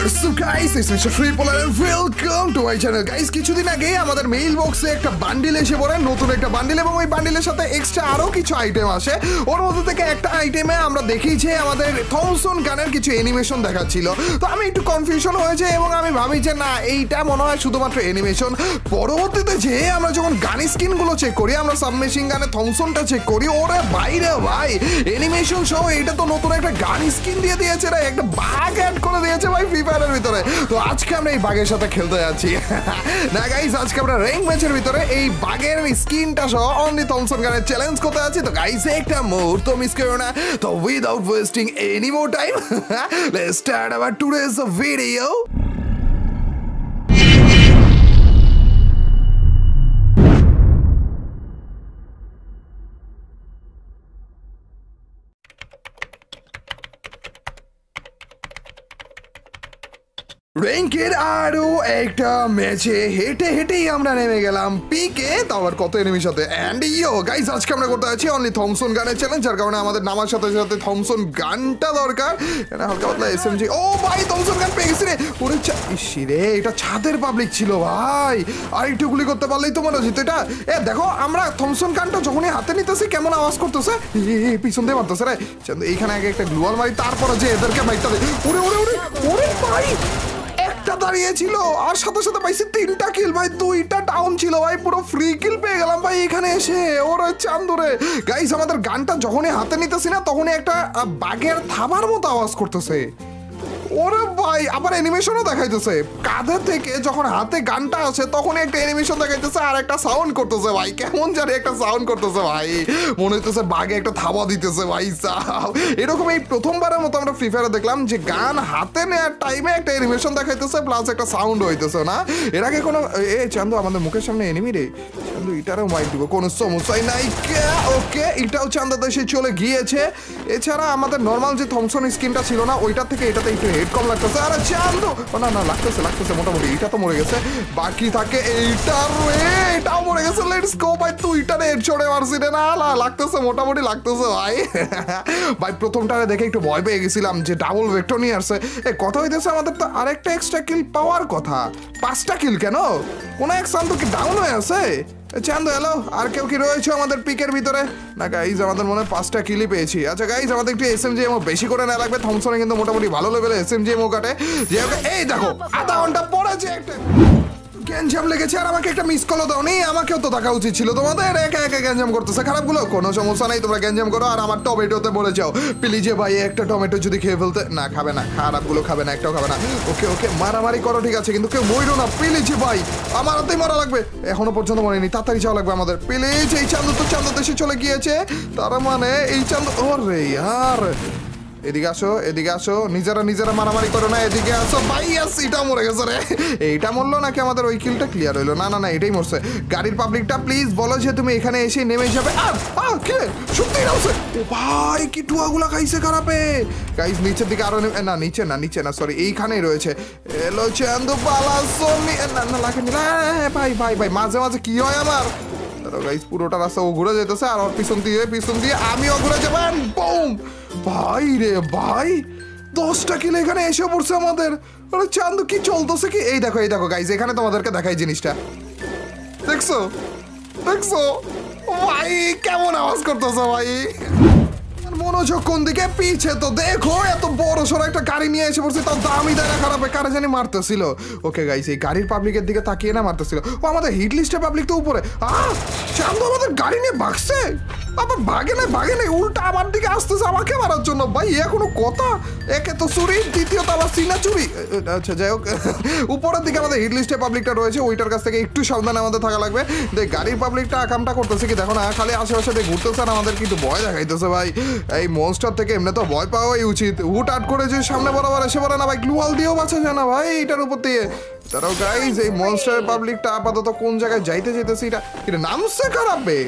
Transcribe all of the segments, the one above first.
What's up guys, it's Mr. Triple and welcome to my channel guys. কিছুদিন আগে আমাদের mail বক্সে একটা বান্ডিল এসে পড়ে, নতুন একটা বান্ডিল, এবং ওই বান্ডিলের সাথে এক্সট্রা আরো কিছু আইটেম আসে। ওর মধ্যে থেকে একটা আইটেমে আমরা দেখি যে আমাদের থমসন গানের কিছু অ্যানিমেশন দেখাচ্ছিল। তো আমি একটু কনফিউশন হয়েছে এবং আমি ভাবি যে না, এইটা মনে হয় শুধুমাত্র অ্যানিমেশন। পরবর্তীতে যে আমরা যখন গান স্কিনগুলো চেক করি, আমরা সাবমেশিন গানে থমসনটা চেক করি, ওরে বাইরে ভাই অ্যানিমেশন সহ এটা তো নতুন একটা গান স্কিন দিয়ে দিয়েছে রে, একটা বাগ অ্যাড করে দিয়েছে ভাই ফ্রি ফায়ারের ভিতরে। তো আজকে আমরা এই বাগের সাথে খেলতে যাচ্ছি না গাইস, আজকে আমরা র্যাঙ্ক ম্যাচের ভিতরে এই বাগের স্কিনটা সহ অনলি থমসন গানের চ্যালেঞ্জ করতে যাচ্ছি। তো গাইস একটা মুহূর্ত মিস করো না। তো without wasting any more time, let's start our today's video. র্যাঙ্কের আরো একটা ম্যাচে হেঁটে হেঁটেই আমরা নেমে গেলাম পিকে, তারপর কত এনিমির সাথে। অ্যান্ড ইয়ো গাইস, আজকে আমরা করতে যাচ্ছি অনলি থমসন গানের চ্যালেঞ্জ, যার কারণে আমাদের নামার সাথে সাথে থমসন গানটা দরকার। হালকা পাতলা এসএমজি। ও ভাই থমসন গান পেয়ে গেছি রে। ওরে রে, এটা ছাদের পাবলিক ছিল ভাই, আর একটু গুলি করতে পারলেই তো মনে হচ্ছে এটা। দেখো আমরা থমসন গানটা যখনই হাতে নিতেছি কেমন আওয়াজ করতেছে, পিছন দিয়ে মারতেছে রে। এইখানে আগে একটা গ্লুয়াল মারি, তারপরে যে এদেরকে মাইরটা দে। ওরে ওরে ওরে ওরে ভাই, একটা দাঁড়িয়ে ছিল আর সাথে সাথে পাইছি 3টা কিল ভাই, 2টা ডাউন ছিল ভাই, পুরো ফ্রি কিল পেয়ে গেলাম ভাই এখানে এসে। ওরে চান্দরে গাইস, আমাদের গানটা যখনই হাতে নিতেছি না তখনই একটা বাঘের থাবার মতো আওয়াজ করতেছে। ওরে ভাই, আবার অ্যানিমেশনও দেখাইতেছে কাঁধে থেকে, যখন হাতে গানটা আসে তখনই একটা অ্যানিমেশন দেখাইতেছে আর একটা সাউন্ড করতেছে ভাই, কেমন জানি একটা সাউন্ড করতেছে ভাই, মনে হইতেছে বাঘে একটা থাবা দিতেছে ভাই সাহ। এরকম এই প্রথমবারের মতো আমরা ফ্রি ফায়ারে দেখলাম যে গান হাতে নেওয়ার টাইমে একটা অ্যানিমেশন দেখাইতেছে প্লাস একটা সাউন্ড হইতেছে না। এর আগে কোনো চান্দু আমাদের মুখের সামনে এনিমি রে, চান্দু এটারও মাইক দিব, কোনো সমস্যাই নাই। ওকে, এটাও চান্দা দেশে চলে গিয়েছে। এছাড়া আমাদের নর্মাল যে থমসন স্কিনটা ছিল না, ওইটার থেকে এটাতে একটু হেড কম লাগতেছে। আরে চান্দু না না, লাগতেছে মোটামুটি। এটা তো মরে গেছে, বাকি থাকে এইটার, এটাও মরে গেছে। লেটস গো ভাই, তুই এটারে হেড ছড়ে মারছি রে। না লাগতেছে, মোটামুটি লাগতেছে ভাই। ভাই প্রথমটারে দেখে একটু ভয় পেয়ে গেছিলাম যে ডাবল ভেক্টর নিয়ে আসছে। কথা হইতেছে আমাদের তো আরেকটা এক্সট্রা কিল পাওয়ার কথা, 5টা কিল কেন? কোন এক চান্দু কি ডাউন হয়ে আছে? চান্দু হ্যালো, আর কেউ কি রয়েছে আমাদের পিকের ভিতরে? না গাইজ, আমাদের মনে হয় 5টা কিলই পেয়েছি। আচ্ছা গাইজ, আমাদের একটু এসএমজি এমও বেশি করে না লাগবে, থমসনে কিন্তু মোটামুটি ভালো লেভেলে এসএমজি এমও কাটে। এই দেখো আধা ঘন্টা পরে যে একটা গ্যাঞ্জাম লেগেছে আর আমাকে একটা মিস কলও দাও নি। আমাকেও তো দেখা উচিত ছিল, তোমাদের একা একা গ্যাঞ্জাম করতেছে খারাপগুলো। কোনো সমস্যা নাই, তোমরা গ্যাঞ্জাম করো আর আমার টমেটোতে বলে যাও প্লিজে ভাই একটা টমেটো যদি খেয়ে ফেলতে। না খাবে না, খারাপগুলো খাবে না, একটাও খাবে না। ওকে ওকে, মারামারি করো ঠিক আছে, কিন্তু কেউ মরো না প্লিজে ভাই, আমার হাতেই মারা লাগবে। এখনো পর্যন্ত মরেনি, তাড়াতাড়ি যাওয়া লাগবে আমাদের প্লিজ। এই চান্দু তো চান্দু দেশে চলে গিয়েছে, তার মানে এই চান্দু। ওরে ইয়ার, এদিকে আসো, এদিকে আসো, নিজেরা মারামারি করো না, এদিকে আসো ভাই। এটা মরে গেছে রে। এইটা মরলো নাকি আমাদের ওই কিলটা ক্লিয়ার হইলো? না না না, এটাই মরছে। গাড়ির পাবলিকটা প্লিজ বলো যে তুমি এখানে এসে নেমে যাবে। কি সত্যি নামছে ভাই, কি টুয়াগুলা খাইছে খারাপে। গাইস নিচের দিকে আরো না, নিচে না সরি, এইখানেই রয়েছে। এলো চান্দু পালাসোনি। না না লাগেনি ভাই ভাই ভাই, মাঝে মাঝে কি হয় আমার। গাইস পুরোটা রাস্তা ও ঘুরে যেতেছে আর ওর পিছন দিয়ে আমিও ঘুরে যাবেন। বুম ভাই রে ভাই, 10টা কিল এখানে এসে পড়ছে আমাদের। আরে চান্দু কি চলতেছে কি? এই দেখো গাইস, এখানে তোমাদেরকে দেখাই জিনিসটা, দেখছো ভাই কেমন আওয়াজ করতেছে ভাই। মনোযোগ কোন দিকে? পিছে তো দেখো, এত বড় সড়ো একটা গাড়ি নিয়ে এসে পড়ছে, তাও দামি দেয় না খারাপে, কারে জানি মারতেছিল। ওকে গাইস, এই গাড়ির পাবলিকের দিকে তাকিয়ে না মারতেছিল। ও আমাদের হিট লিস্টের পাবলিক তো উপরে। চান্দু আমাদের গাড়ি নিয়ে ভাগছে, আবার ভাগে নাই, উল্টা আমার দিকে আসতেছে আমাকে মারার জন্য। ভাই এখনো কথা, একে তো চুরি, দ্বিতীয়ত আবার সিনা চুরি। আচ্ছা যাই হোক, উপরের দিকে আমাদের হিট লিস্টের পাবলিকটা রয়েছে, ওইটার কাছ থেকে একটু সাবধানে আমাদের থাকা লাগবে। দেখ গাড়ির পাবলিকটা কামটা করতেছে কি দেখো না, খালি আশেপাশে দিয়ে ঘুরতেছে আর আমাদের কিন্তু ভয় দেখাইতেছে ভাই। এই মনস্টার থেকে এমনি তো ভয় পাওয়াই উচিত। হুটহাট করে যে সামনে বরাবর এসে পড়ে না ভাই, গ্লুয়াল দিয়েও বাঁচা যায় না ভাই এটার উপর দিয়ে। তারাও গাইজ এই মনস্টার পাবলিকটা আপাতত কোন জায়গায় যাইতেছে, এটা নামছে খারাপে।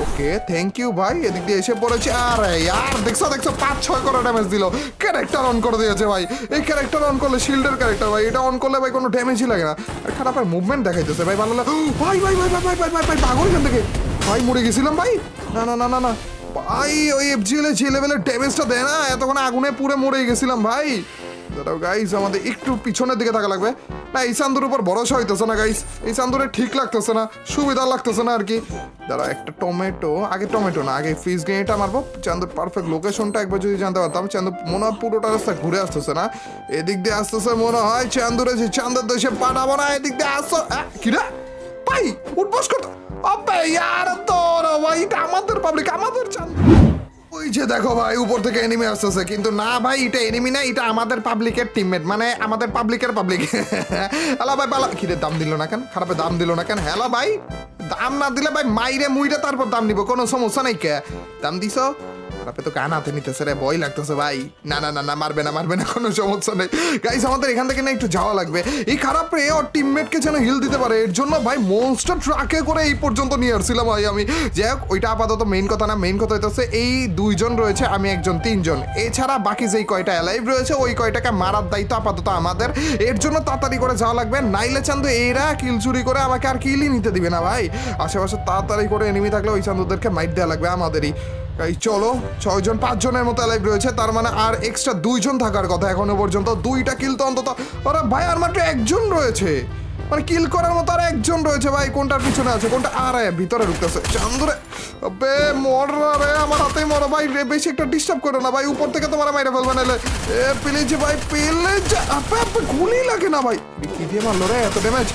ওকে থ্যাংক ইউ ভাই, এদিক দিয়ে এসে পড়েছে। আরে ইয়ার দেখছো 5-6 করে ড্যামেজ দিল। ক্যারেক্টার অন করে দিয়েছে ভাই, এই ক্যারেক্টার অন করলে শিল্ডের ক্যারেক্টার ভাই, এটা অন করলে ভাই কোনো ড্যামেজই লাগে না। আর খারাপ মুভমেন্ট দেখাইতেছে ভাই, ভালো লাগে ভাই ভাই ভাই ভাই ভাই ভাই পাগল এখান থেকে ভাই, মরে গেছিলাম ভাই। না না না না না ভাই, ওই এফজিএল যে লেভেলের ড্যামেজটা দেয় না, এতক্ষণ আগুনে পুড়ে মরে গেছিলাম ভাই। দাঁড়াও গাইস, আমাদের একটু পিছনের দিকে থাকা লাগবে। না, এই চান্দুর উপর ভরসা হইতেছে না গাইস, এই চান্দুরে ঠিক লাগতেছে না, সুবিধা লাগতেছে না আর কি। দাঁড়াও, একটা টমেটো, আগে টমেটো না, আগে ফ্রিজ গ্রেনেডটা মারবো। চান্দুর পারফেক্ট লোকেশনটা একবার যদি জানতে পারতাম। চান্দু মনে হয় পুরোটা রাস্তা ঘুরে আসতেছে না, এদিক দিয়ে আসতেছে মনে হয়। চান্দুরে যে চান্দের দেশে পাঠাবো না, এদিক দিয়ে আসছো কিরা ভাই, উঠবস করতে আবে ইয়ার তোর ভাই, এটা আমাদের পাবলিক, আমাদের চান্দু। ওই যে দেখো ভাই, উপর থেকে এনিমি আসতেছে, কিন্তু না ভাই, এটা এনিমি না, এটা আমাদের পাবলিকের টিমমেট, মানে আমাদের পাবলিকের পাবলিক। হ্যালো ভাই, পালা কিরে দাম দিল না কেন? খারাপে দাম দিল না কেন? হ্যালো ভাই, দাম না দিলে ভাই মাইরে মুইরে তারপর দাম নিব, কোনো সমস্যা নাই। কে দাম দিছ? খারাপে তো কান হাতে নিতেছে রে, ভয় লাগতেছে ভাই। না না না না, মারবে না মারবে না, কোনো সমস্যা নেই। গাইস, আমাদের এখান থেকে না একটু যাওয়া লাগবে। এই খারাপ রে ওর টিমমেটকে যেন হিল দিতে পারে, এর জন্য ভাই মনস্টার ট্রাকে করে এই পর্যন্ত নিয়ে আসছিলাম ভাই আমি। যাই হোক, ওইটা আপাতত মেইন কথা না, মেইন কথা হইতেছে এই দুইজন রয়েছে, আমি একজন, তিনজন। এছাড়া বাকি যেই কয়টা অ্যালাইভ রয়েছে ওই কয়টাকে মারার দায়িত্ব আপাতত আমাদের। এর জন্য তাড়াতাড়ি করে যাওয়া লাগবে, নাইলে চান্দু এরা কিল চুরি করে আমাকে আর কিলই নিতে দিবে না ভাই। আশেপাশে তাড়াতাড়ি করে এনিমি থাকলে ওই চান্দুদেরকে মাইট দেওয়া লাগবে আমাদেরই। চলো, 6 জন 5 জনের মতো লাইভ রয়েছে, তার মানে আর এক্সট্রা 2 জন থাকার কথা এখনো পর্যন্ত। 2টা কিল তো অন্তত। আরে ভাই, আর মাত্র 1 জন রয়েছে, মানে কিল করার মতো আর 1 জন রয়েছে ভাই। কোনটার পিছনে আছে, কোনটা? আরে ভিতরে ঢুকতেছে চান্দুরে। আবে মররা রে, আমার হাতেই মরো ভাই, বেশি একটা ডিস্টার্ব করো না ভাই, উপর থেকে তোমার মাইরে ফেলবে নাহলে। প্লিজ ভাই, প্লিজ। আপে আপে গুলি লাগে না ভাই, কি দিয়ে মারলো রে এত ড্যামেজ?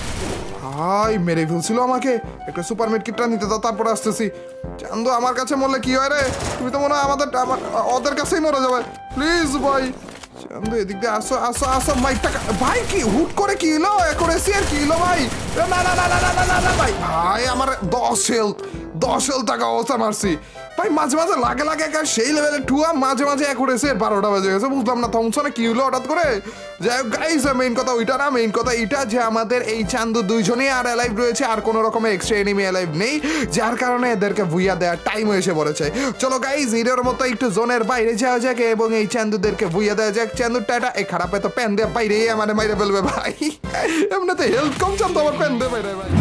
হাই, মেরে ফেলছিল আমাকে। একটা সুপার মিড কিটটা নিতে দাও, তারপরে আসতেছি। চান্দু, আমার কাছে মরলে কি হয় রে? তুমি তো মনে হয় ওদের কাছেই মরে যাবে। প্লিজ ভাই চান্দু, এদিক দিয়ে আসো আসো আসো। মাইকটা ভাই, কি হুট করে কি হলো? এসি আর কি হলো ভাই? না না না না না না না ভাই, ভাই আমার 10 হেলথ টাকা অবস্থা মারছি ভাই। মাঝে মাঝে লাগে লাগে সেই লেভেলের ঠুয়া, মাঝে মাঝে একুরেসি 12টা বাজে গেছে, বুঝলাম না থমসনে কি হলো হঠাৎ করে। যাই হোক গাইস, মেইন কথা ওইটা না, মেইন কথা এইটা যে আমাদের এই চান্দু 2 জনই আর অ্যালাইভ রয়েছে, আর কোনো রকমের এক্সট্রা এনিমি অ্যালাইভ নেই, যার কারণে এদেরকে ভুইয়া দেওয়ার টাইম এসে পড়েছে। চলো গাইস, এর মতো একটু জোনের বাইরে যাওয়া যাক এবং এই চান্দুদেরকে ভুইয়া দেওয়া যাক। চান্দুরটা এটা এই খারাপে তো প্যান দিয়ে বাইরে মানে মাইরে ফেলবে ভাই। এমনিতে হেলথ কম, চান্দু আমার প্যান দিয়ে বাইরে ভাই।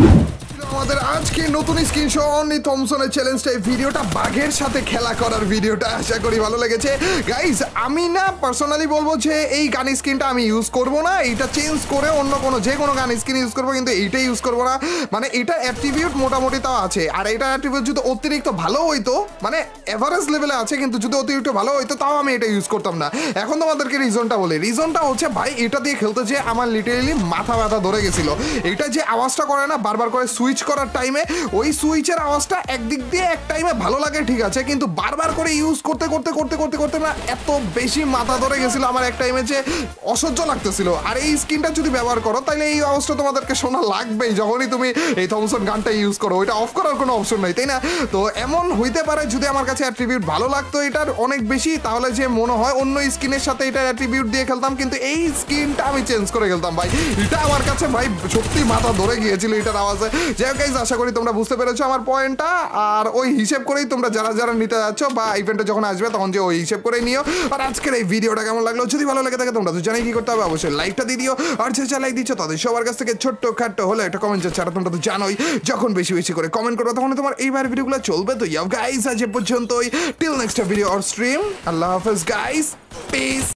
আমাদের আজকে নতুন স্ক্রিন শো অনলি থমসনের চ্যালেঞ্জটা, এই ভিডিওটা বাঘের সাথে খেলা করার ভিডিওটা, আশা করি ভালো লেগেছে গাইস। আমি না পার্সোনালি বলবো যে এই গান স্ক্রিনটা আমি ইউজ করব না, এইটা চেঞ্জ করে অন্য কোনো যে কোনো গান স্ক্রিন ইউজ করবো, কিন্তু এইটাই ইউজ করবো না। মানে এটা অ্যাট্রিবিউট মোটামুটি তাও আছে, আর এটা অ্যাট্রিবিউট যদি অতিরিক্ত ভালো হইতো, মানে এভারেজ লেভেলে আছে, কিন্তু যদি অতিরিক্ত ভালো হইতো তাও আমি এটা ইউজ করতাম না। এখন তোমাদেরকে রিজনটা বলি, রিজনটা হচ্ছে ভাই, এটা দিয়ে খেলতে যে আমার লিটারেলি মাথা ব্যথা ধরে গেছিল। এটা যে আওয়াজটা করে না বারবার করে সুইচ করার টাইমে, ওই সুইচের আওয়াজটা একদিক দিয়ে এক টাইমে ভালো লাগে ঠিক আছে, কিন্তু বারবার করে ইউজ করতে করতে করতে করতে করতে না এত বেশি মাথা ধরে গেছিল আমার এক টাইমে যে অসহ্য লাগতেছিল। আর এই স্ক্রিনটা যদি ব্যবহার করো তাহলে এই আওয়াজটা তোমাদেরকে শোনা লাগবেই যখনই তুমি এই থমসন গানটা ইউজ করো, ওইটা অফ করার কোনো অপশন নাই, তাই না? তো এমন হইতে পারে যদি আমার কাছে অ্যাট্রিবিউট ভালো লাগতো এটার অনেক বেশি, তাহলে যে মনে হয় অন্য স্ক্রিনের সাথে এটার অ্যাট্রিবিউট দিয়ে খেলতাম, কিন্তু এই স্ক্রিনটা আমি চেঞ্জ করে খেলতাম ভাই। এটা আমার কাছে ভাই সত্যি মাথা ধরে গিয়েছিল এটার আওয়াজে। যাই হোক গাইস, আশা করি তোমরা বুঝতে পেরেছো আমার পয়েন্টটা, আর ওই হিসেব করেই তোমরা যারা যারা নিতে যাচ্ছ বা ইভেন্টে যখন আসবে তখন যে ওই হিসেব করে নিও। আর আজকের এই ভিডিওটা কেমন লাগলো, যদি ভালো লেগে থাকে তোমরা তো জানাই কি করতে হবে, অবশ্যই লাইকটা দিয়ে দিও। আর যে লাইক দিচ্ছ তাদের সবার কাছ থেকে ছোট্ট খাট্ট হলে একটা কমেন্ট ছাড়া, তোমরা তো জানোই যখন বেশি বেশি করে কমেন্ট করো তখন তোমার এইবার ভিডিওগুলো চলবে। তো ইয়াও গাইস, আজ এ পর্যন্তই, till next video or stream, আল্লাহ হাফেজ গাইস, পিস।